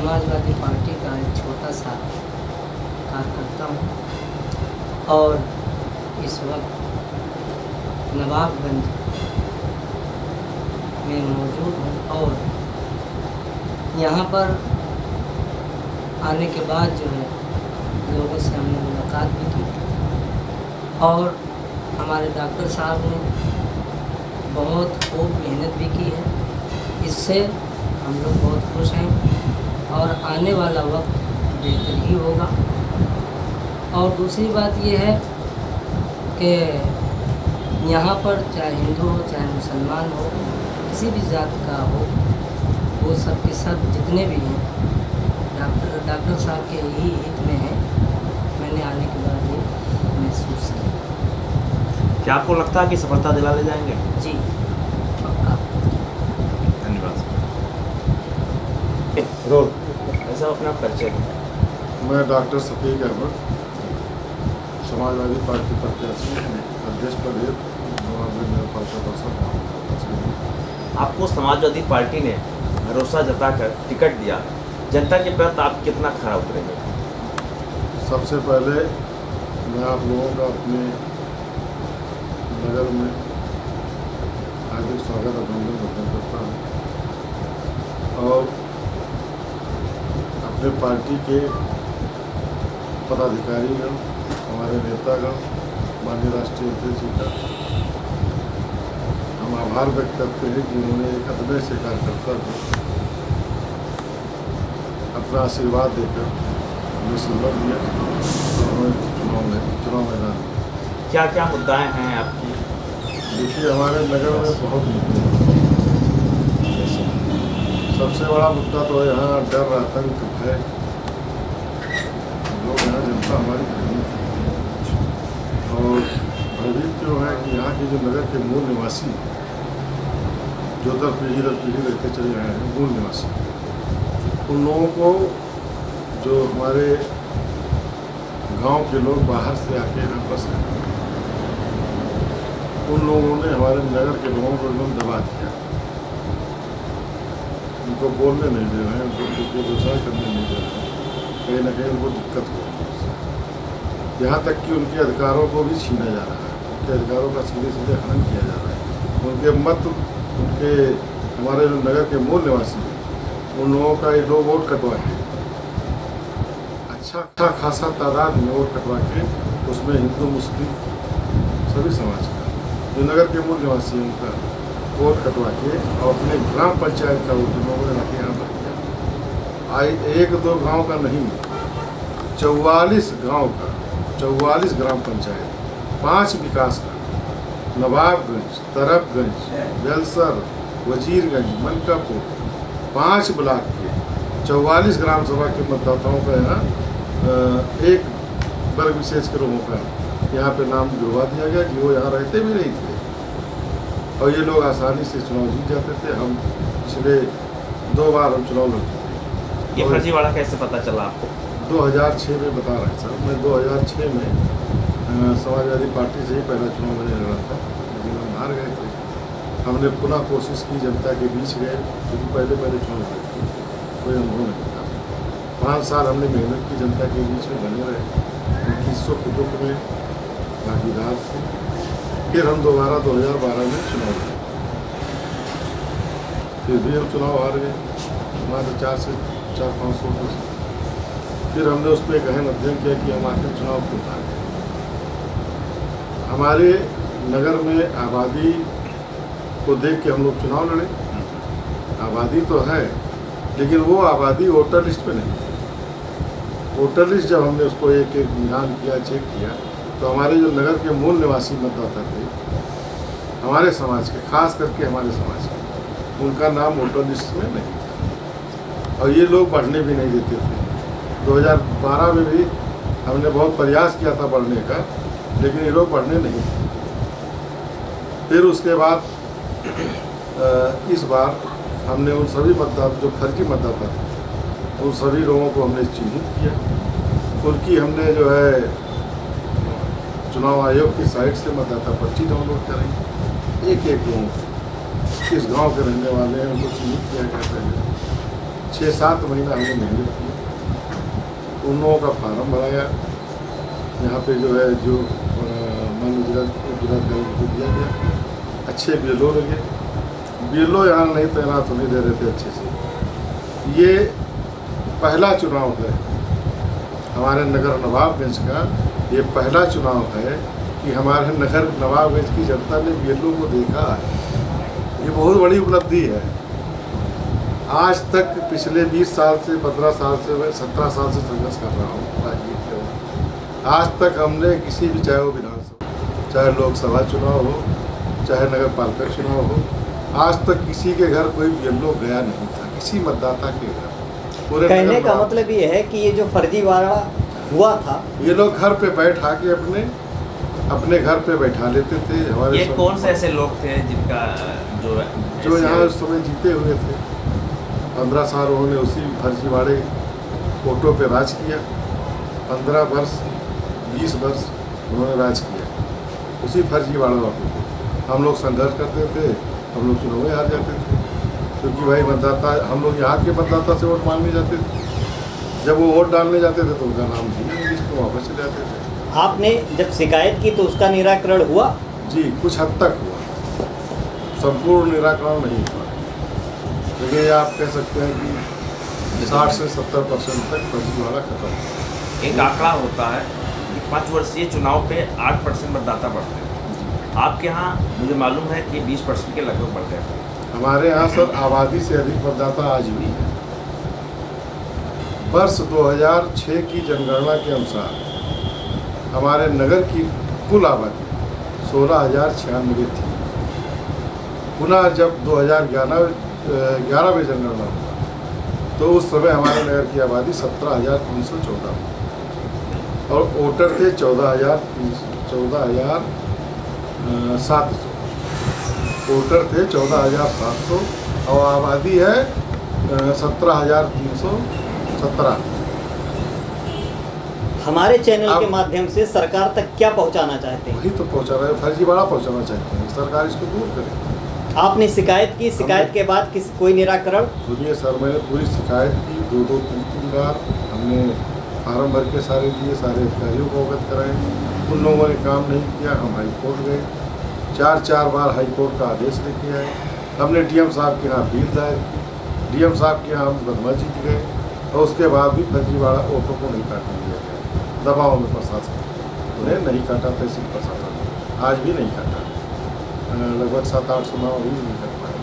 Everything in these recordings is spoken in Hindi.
समाजवादी पार्टी का एक छोटा सा कार्यकर्ता हूँ और इस वक्त नवाबगंज में मौजूद हूँ। और यहाँ पर आने के बाद जो है लोगों से हमने मुलाकात भी की और हमारे डॉक्टर साहब ने बहुत खूब मेहनत भी की है। इससे हम लोग बहुत खुश हैं और आने वाला वक्त बेहतर ही होगा। और दूसरी बात ये है कि यहाँ पर चाहे हिंदू हो चाहे मुसलमान हो, किसी भी जात का हो, वो सब के सब जितने भी हैं डॉक्टर साहब के ही हित में हैं। मैंने आने के बाद ये महसूस किया। क्या आपको लगता है कि सफलता दिला ले जाएंगे? जी पक्का। धन्यवाद। रोल ऐसा अपना परिचय। मैं डॉक्टर शफीक अहमद, समाजवादी पार्टी प्रत्याशी, अध्यक्ष पद आपको समाजवादी पार्टी ने भरोसा जताकर टिकट दिया, जनता के प्रति आप कितना खरा उतरेंगे? सबसे पहले मैं आप लोगों का अपने नगर में हार्दिक स्वागत अभिनंदन करता हूँ और अपने पार्टी के पदाधिकारीगण, हमारे नेतागण, माननीय राष्ट्रीय अध्यक्ष जी का हम आभार व्यक्त करते हैं कि उन्होंने एक अदम्य से कार्यकर्ता को अपना आशीर्वाद देकर हमें सम्मान दिया और चुनाव मैदान। क्या क्या मुद्दाएं हैं आपकी? देखिए, हमारे नगर में बहुत मुद्दे हैं। सबसे बड़ा मुद्दा तो यहाँ डर, आतंक, भय। लोग यहाँ जनता हमारी भयभीत है और भयभीत क्यों है कि यहाँ के जो नगर के मूल निवासी जो दर पीढ़ी रहते चले आए हैं, मूल निवासी, उन लोगों को जो हमारे गांव के लोग बाहर से आके यहाँ बस हैं, उन लोगों ने हमारे नगर के लोगों को एकदम दबा दिया। उनको बोलने नहीं दे रहे हैं, उनको व्यवसाय करने नहीं दे रहे हैं, कहीं ना कहीं उनको दिक्कत हो रही है। यहाँ तक कि उनके अधिकारों को भी छीना जा रहा है, उनके अधिकारों का सीधे सीधे हनन किया जा रहा है। उनके मत, उनके हमारे जो नगर के मूल निवासी हैं, उन लोगों का ये लोग वोट कटवा के अच्छा खासा तादाद में वोट कटवा के उसमें हिंदू, मुस्लिम, सभी समाज का जो नगर के मूल निवासी हैं उनका वोट कटवा के और अपने ग्राम पंचायत का वोट लोगों ने रखे यहाँ पर किया। आई एक दो गांव का नहीं, 44 गांव का, 44 ग्राम पंचायत, 5 विकास का, नवाबगंज, तरफगंज, बेलसर, वजीरगंज, मनकापुर, 5 ब्लॉक के 44 ग्राम सभा के मतदाताओं का यहाँ एक वर्ग विशेष के लोगों का यहाँ पे नाम जुड़वा दिया गया कि वो यहाँ रहते भी नहीं थे और ये लोग आसानी से चुनाव जीत जाते थे। हम पिछले 2 बार हम चुनाव लड़ चुके हैं। ये फर्जीवाड़ा कैसे पता चला आपको? 2006 में बता रहे सर, मैं 2006 में समाजवादी पार्टी से ही पहला चुनाव मैंने लड़ा था, लेकिन हम हार गए थे। हमने पुनः कोशिश की, जनता के बीच गए, क्योंकि पहले चुनाव लड़े थे, कोई अनुभव नहीं था। 5 साल हमने मेहनत की, जनता के बीच में बने रहे, उनकी सुख दुख में भागीदार थे। फिर हम दोबारा 2012 में चुनाव लड़े, फिर भी हम चुनाव हार गए, हमारे 400-500 वोटों से। फिर हमने उस पर गहन अध्ययन किया कि हम आखिर चुनाव क्यों हार गए। हमारे नगर में आबादी को देख के हम लोग चुनाव लड़े। आबादी तो है, लेकिन वो आबादी वोटर लिस्ट में नहीं। वोटर लिस्ट जब हमने उसको एक एक मिलान किया, चेक किया, तो हमारे जो नगर के मूल निवासी मतदाता थे, हमारे समाज के, खास करके हमारे समाज के, उनका नाम वोटर लिस्ट में नहीं था और ये लोग बढ़ने भी नहीं देते थे। 2012 में भी हमने बहुत प्रयास किया था बढ़ने का, लेकिन ये लोग बढ़ने नहीं थे। फिर उसके बाद इस बार हमने उन सभी मतदाता जो फर्जी मतदाता थे, उन सभी लोगों को हमने चिन्हित किया। उनकी हमने जो है चुनाव आयोग की साइट से मतदाता पर्ची डाउनलोड करेंगे, एक लोगों को किस गांव के रहने वाले हैं उनको चिन्हित किया गया पहले। 6-7 महीना हमने मेहनत की, उन लोगों का फार्म भराया, यहाँ पे जो है जो मन उजरत को दिया गया, अच्छे बीएलओ लगे, बीएलओ यहाँ नहीं तैनात होने दे रहे थे अच्छे से। ये पहला चुनाव है हमारे नगर नवाबगंज का, ये पहला चुनाव है कि हमारे नगर नवाबगंज की जनता ने बीएलओ को देखा है। ये बहुत बड़ी उपलब्धि है। आज तक पिछले 20 साल से 15 साल से 17 साल से संघर्ष कर रहा हूँ राजनीति में। आज तक हमने किसी भी, चाहे वो विधानसभा, चाहे लोकसभा चुनाव हो, चाहे नगर पालिका चुनाव हो, आज तक किसी के घर कोई बीएलओ गया नहीं था, किसी मतदाता के घर। पूरे कहने का मतलब ये है कि ये जो फर्जीवाड़ा हुआ था, ये लोग घर पे बैठा के अपने घर पे बैठा लेते थे। हमारे ये कौन से ऐसे लोग थे जिनका जो यहाँ उस समय जीते हुए थे, 15 साल उन्होंने उसी फर्जीवाड़े वोटों पे राज किया। 15 वर्ष 20 वर्ष उन्होंने राज किया उसी फर्जीवाड़े वोटों पे। हम लोग संघर्ष करते थे, हम लोग चुनाव में हार जाते थे, क्योंकि भाई मतदाता, हम लोग यहाँ के मतदाता से वोट मांगने जाते थे। जब वो वोट डालने जाते थे तो उनका नाम नहीं, लिस्ट में वापस चले जाते थे। आपने जब शिकायत की तो उसका निराकरण हुआ? जी, कुछ हद तक हुआ, संपूर्ण निराकरण नहीं हुआ, लेकिन आप कह सकते हैं कि 60 से 70% तक फर्जीवाड़ा खत्म हुआ। एक आंकड़ा होता है कि 5 वर्षीय चुनाव पे 8% मतदाता बढ़ते हैं। आपके यहाँ मुझे मालूम है कि 20% के लगभग बढ़ते हैं। हमारे यहाँ सर आबादी से अधिक मतदाता आज भी है। वर्ष 2006 की जनगणना के अनुसार हमारे नगर की कुल आबादी 16,096 थी। पुनः जब 2011 में जनगणना हुआ तो उस समय हमारे नगर की आबादी 17,314 और वोटर थे 14,700 वोटर थे 14,700 और आबादी है 17,317। हमारे चैनल के माध्यम से सरकार तक क्या पहुंचाना चाहते हैं? वही तो पहुंचा रहे हैं, फर्जीवाड़ा पहुंचाना चाहते हैं। सरकार इसको दूर करे। आपने शिकायत की, शिकायत के बाद कोई निराकरण? सुनिए सर, मैंने पूरी शिकायत की 2-2, 3-3 बार। हमने फार्म भर के सारे दिए, सारे अधिकारियों को अवगत कराए। उन लोगों ने काम नहीं किया। हम हाई कोर्ट गए, 4 बार हाई कोर्ट का आदेश लेके आए। हमने डीएम साहब के यहाँ अपील दायर की, डीएम साहब के यहाँ हम मुकदमा जीत गए और उसके बाद भी फर्जीवाड़ा ऑटो को नहीं काटने दिया गया। दबाव में प्रशासन उन्हें नहीं काटा, तहसील प्रशासन आज भी नहीं काटा। लगभग 7-8 चुनाव अभी नहीं कर पाए।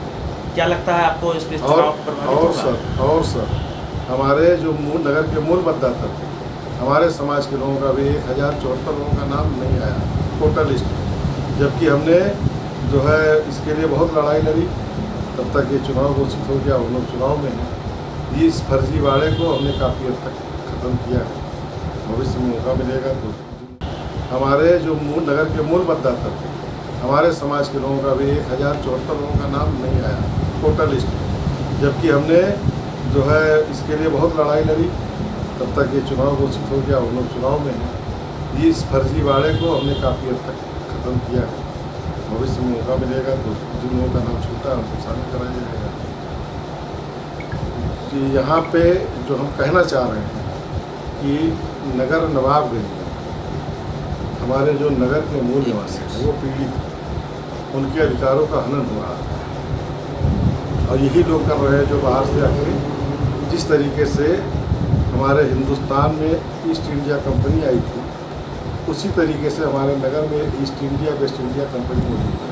क्या लगता है आपको इस और सर हमारे जो नगर के मूल मतदाता थे, हमारे समाज के लोगों का भी 1074 लोगों का नाम नहीं आया वोटर लिस्ट में, जबकि हमने जो है इसके लिए बहुत लड़ाई लड़ी। तब तक ये चुनाव घोषित हो गया, हम लोग चुनाव में हैं। इस फर्जीवाड़े को हमने काफ़ी हद तक ख़त्म किया है। भविष्य में मौका मिलेगा तो हमारे जो नगर के मूल मतदाता थे, हमारे समाज के लोगों का भी 1074 लोगों का नाम नहीं आया वोटर लिस्ट में, जबकि हमने जो है इसके लिए बहुत लड़ाई लड़ी। तब तक ये चुनाव घोषित हो गया, हम लोग चुनाव में हैं। इस फर्जीवाड़े को हमने काफ़ी हद तक ख़त्म किया है। भविष्य में मौका मिलेगा तो जिन लोगों का नाम छूटा उनको शामिल कराया जाएगा। कि यहाँ पे जो हम कहना चाह रहे हैं कि नगर नवाबगंज में हमारे जो नगर के मूल निवासी हैं वो पीड़ित हैं, उनके अधिकारों का हनन हो रहा है। और यही लोग कर रहे हैं जो बाहर से आके, जिस तरीके से हमारे हिंदुस्तान में ईस्ट इंडिया कंपनी आई थी, उसी तरीके से हमारे नगर में east India waste India company मौजूद है।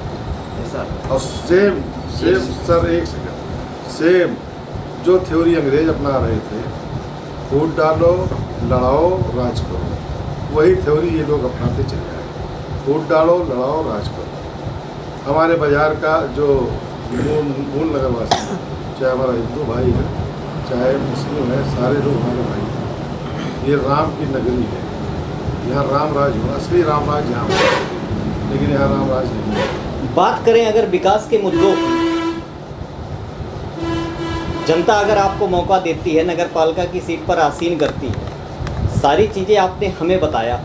ऐसा और सेम सर, एक सेकंड, सेम जो थ्योरी अंग्रेज अपना रहे थे, वोट डालो, लड़ाओ, राज करो, वही थ्योरी ये लोग अपनाते चले आए। वोट डालो, लड़ाओ, राज करो। हमारे बाजार का जो मूल नगरवासी है, चाहे हमारा हिंदू भाई है, चाहे मुस्लिम है, सारे लोग हमारे भाई हैं। ये राम की नगरी है, यहाँ राम राज हो, असली राम राज यहाँ हो, लेकिन यहाँ राम राज नहीं है। बात करें अगर विकास के मुद्दों, जनता अगर आपको मौका देती है, नगर पालिका की सीट पर आसीन करती है, सारी चीज़ें आपने हमें बताया,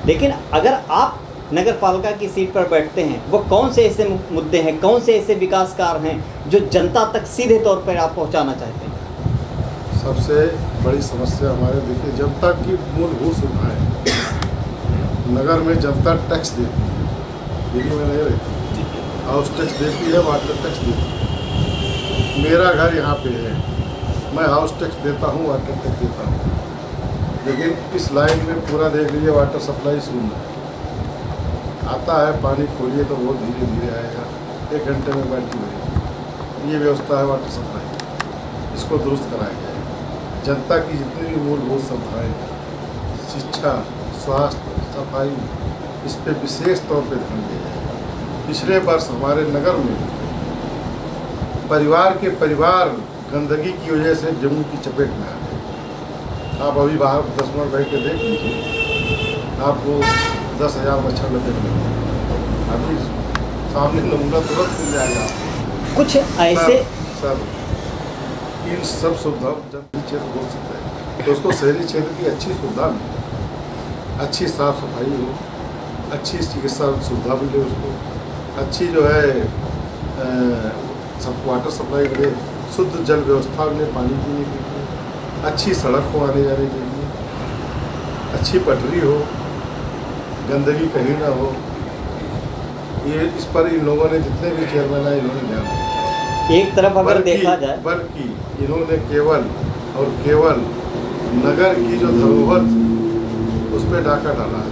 लेकिन अगर आप नगर पालिका की सीट पर बैठते हैं, वो कौन से ऐसे मुद्दे हैं, कौन से ऐसे विकास कार्य हैं जो जनता तक सीधे तौर पर आप पहुंचाना चाहते हैं? सबसे बड़ी समस्या हमारे, देखिए जनता की मूलभूत सुविधाएं, नगर में जनता टैक्स देती है, दिल्ली में नहीं रहती, हाउस टैक्स देती है, वाटर टैक्स देती है। मेरा घर यहाँ पे है, मैं हाउस टैक्स देता हूँ, वाटर टैक्स देता हूँ, लेकिन इस लाइन में पूरा देख लीजिए वाटर सप्लाई शून्य है। आता है पानी खोलिए तो बहुत धीरे धीरे आएगा, 1 घंटे में बाल्टी भरेगी। ये व्यवस्था है वाटर सप्लाई, इसको दुरुस्त कराया जाए। जनता की जितनी भी मूलभूत सुविधाएं, शिक्षा, स्वास्थ्य, सफाई, इस पर विशेष तौर पे ध्यान दिया जाए। पिछले वर्ष हमारे नगर में परिवार के परिवार गंदगी की वजह से डेंगू की चपेट में आ गए। आप अभी बाहर 10 मिनट बैठ के देख लीजिए, आपको 10,000 मच्छर लगे मिलेंगे। अभी सामने नमूना तुरंत मिल जाएगा आपको। कुछ ऐसे सब इन सब सुविधा जब क्षेत्र हो सकता है तो उसको शहरी क्षेत्र की अच्छी सुविधा मिले, अच्छी साफ सफाई हो, अच्छी चिकित्सा सुविधा मिले, उसको अच्छी जो है सब वाटर सप्लाई मिले, शुद्ध जल व्यवस्था मिले पानी पीने के लिए, अच्छी सड़क हो आने जाने के लिए, अच्छी पटरी हो, गंदगी कहीं ना हो। ये इस पर इन लोगों ने जितने भी चेयरमैन आए इन्होंने ध्यान दिया। एक तरफ अगर देखा जाए, बल्कि इन्होंने केवल और केवल नगर की जो धरोहर थी उस पर डाका डाला है।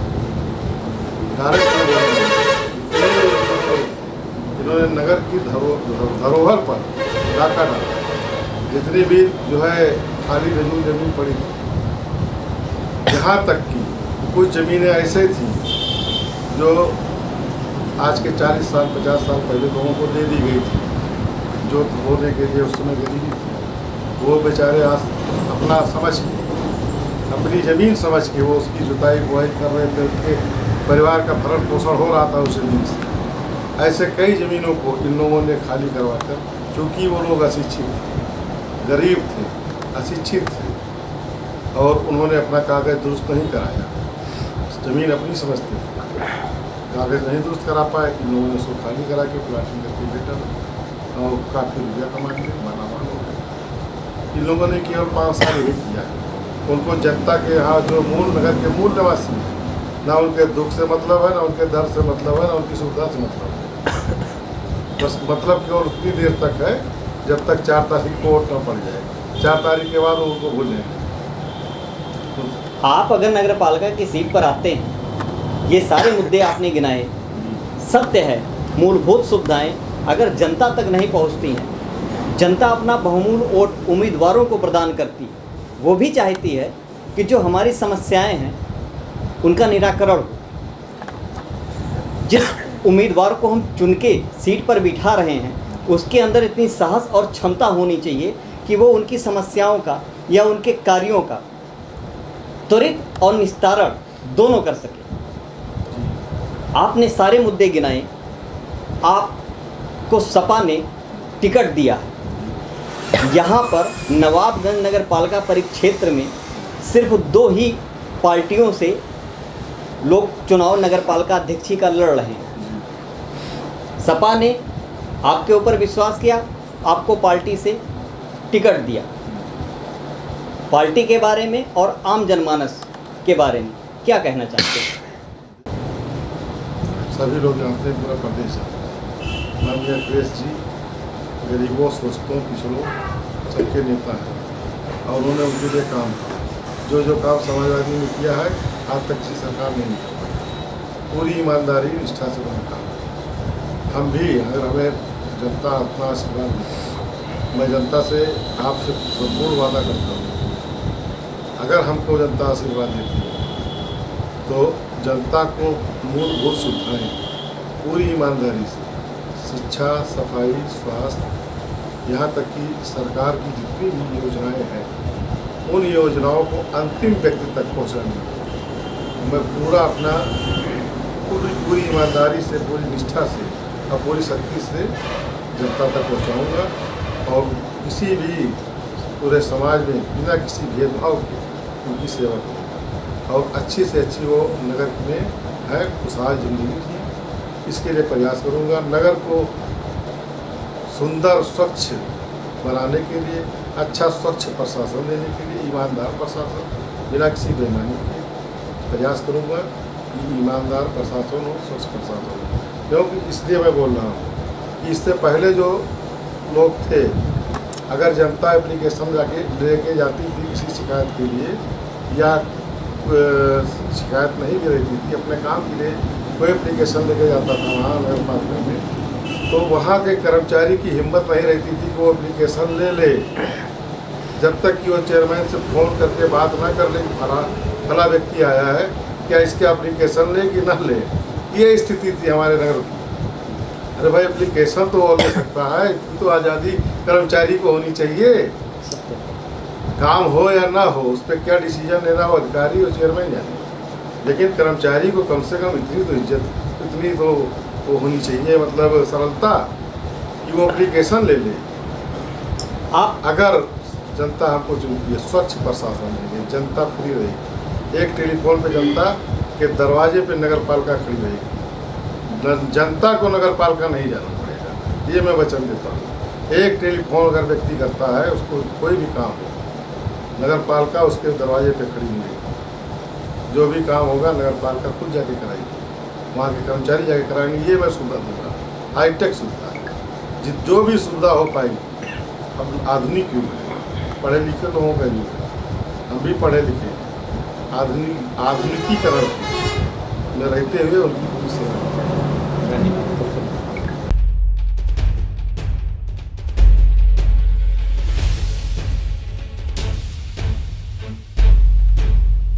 इन्होंने नगर की धरोहर पर डाका डाला। जितनी भी जो है खाली जमीन पड़ी थी, यहाँ तक कि कुछ ज़मीनें ऐसे थी जो आज के 40 साल 50 साल पहले लोगों को दे दी गई थी, जो होने के लिए उस समय गरीबी थी। वो बेचारे आज अपना समझ के, अपनी ज़मीन समझ के वो उसकी जुताई बुआई कर रहे थे, उनके परिवार का भरण पोषण हो रहा था उस ज़मीन से। ऐसे कई ज़मीनों को इन लोगों ने खाली करवा कर, चूँकि वो लोग अशिक्षित थे, गरीब थे, अशिक्षित थे, और उन्होंने अपना कागज़ दुरुस्त नहीं कराया, ज़मीन अपनी समझते थे, कागज़ नहीं दुरुस्त करा पाए, इन लोगों ने उसको खाली करा के प्लाटिंग करके बेटर और काफ़ी रुपया कमा के मालामाल हो गए। इन लोगों ने केवल 5 साल यही किया। उनको जनता के यहाँ जो मूल नगर के मूल निवासी हैं, ना उनके दुख से मतलब है, ना उनके दर्द से मतलब है, ना उनकी सुविधा से मतलब है। बस मतलब केवल उतनी देर तक है जब तक 4 तारीख को वोट न पड़ जाए। 4 तारीख के बाद उनको भूल जाएंगे। आप अगर नगर पालिका की सीट पर आते हैं, ये सारे मुद्दे आपने गिनाए, सत्य है मूलभूत सुविधाएं अगर जनता तक नहीं पहुंचती हैं, जनता अपना बहुमूल्य वोट उम्मीदवारों को प्रदान करती है, वो भी चाहती है कि जो हमारी समस्याएं हैं उनका निराकरण हो। जिस उम्मीदवार को हम चुन के सीट पर बिठा रहे हैं उसके अंदर इतनी साहस और क्षमता होनी चाहिए कि वो उनकी समस्याओं का या उनके कार्यों का त्वरित और निस्तारण दोनों कर सके। आपने सारे मुद्दे गिनाए, आपको सपा ने टिकट दिया है। यहाँ पर नवाबगंज नगर पालिका परिक्षेत्र में सिर्फ 2 ही पार्टियों से लोग चुनाव नगर पालिका अध्यक्षी का लड़ रहे हैं। सपा ने आपके ऊपर विश्वास किया, आपको पार्टी से टिकट दिया। पार्टी के बारे में और आम जनमानस के बारे में क्या कहना चाहते हैं? सभी लोग जानते हैं, पूरा प्रदेश जानता है। माननीय अखिलेश जी गरीबों, शोषकों, पिछड़ों सबके नेता हैं, और उन्होंने उनके लिए काम किया। जो काम समाजवादी ने किया है आज तक किसी सरकार ने नहीं किया। पूरी ईमानदारी निष्ठा से उन्होंने काम किया। हम भी अगर हमें जनता अपना आशीर्वाद देती, मैं जनता से आपसे संपूर्ण वादा करता हूँ, अगर हमको जनता आशीर्वाद देती है तो जनता को मूलभूत सुविधाएं पूरी ईमानदारी से, शिक्षा, सफाई, स्वास्थ्य, यहाँ तक कि सरकार की जितनी भी योजनाएं हैं उन योजनाओं को अंतिम व्यक्ति तक पहुँचाने मैं पूरा अपना पूरी ईमानदारी से, पूरी निष्ठा से और पूरी शक्ति से जनता तक पहुँचाऊँगा, और किसी भी पूरे समाज में बिना किसी भेदभाव के उनकी सेवा करूँगा, और अच्छी से अच्छी वो नगर में है खुशहाल ज़िंदगी की, इसके लिए प्रयास करूँगा। नगर को सुंदर, स्वच्छ बनाने के लिए, अच्छा स्वच्छ प्रशासन देने के लिए, ईमानदार प्रशासन बिना किसी बेईमानी के प्रयास करूँगा कि ईमानदार प्रशासन हो, स्वच्छ प्रशासन हो। क्योंकि इसलिए मैं बोल रहा हूँ कि इससे पहले जो लोग थे, अगर जनता एप्लीकेशन जाके लेके जाती थी किसी शिकायत के लिए या शिकायत नहीं भी रहती थी, अपने काम के लिए कोई एप्लीकेशन लेके जाता था वहाँ नगर पालिका में, तो वहाँ के कर्मचारी की हिम्मत नहीं रहती थी कि वो एप्लीकेशन ले ले, जब तक कि वो चेयरमैन से फ़ोन करके बात ना कर ले कि फला व्यक्ति आया है, क्या इसके एप्लीकेशन ले कि ना ले। ये स्थिति थी हमारे नगर की। अरे भाई, एप्लीकेशन तो वो ले सकता है, इतनी तो आज़ादी कर्मचारी को होनी चाहिए। काम हो या ना हो, उस पर क्या डिसीजन लेना हो अधिकारी और चेयरमैन जाने, लेकिन कर्मचारी को कम से कम इतनी तो इज्जत, इतनी तो वो होनी चाहिए, मतलब सरलता कि वो एप्लीकेशन ले ले। आप अगर जनता हमको चुनती है, स्वच्छ प्रशासन देंगे, जनता फ्री रहेगी, एक टेलीफोन पे जनता के दरवाजे पे नगर पालिका खड़ी रहेगी, जनता को नगर पालिका नहीं जाना पड़ेगा, ये मैं वचन देता हूँ। एक टेलीफोन अगर व्यक्ति करता है, उसको कोई भी काम हो, नगर पालिका उसके दरवाजे पे खड़ी मिलेगी, जो भी काम होगा नगर पालिका खुद जाके कराएगी, वहाँ के कर्मचारी जाके कराएंगे। ये मैं सुविधा दूँगा, हाईटेक सुविधा है, जो भी सुविधा हो पाएगी। अब आधुनिक युग है, पढ़े लिखे लोगों का युग है, हम भी पढ़े लिखे, आधुनिकीकरण में रहते हुए उनकी पूरी सेवा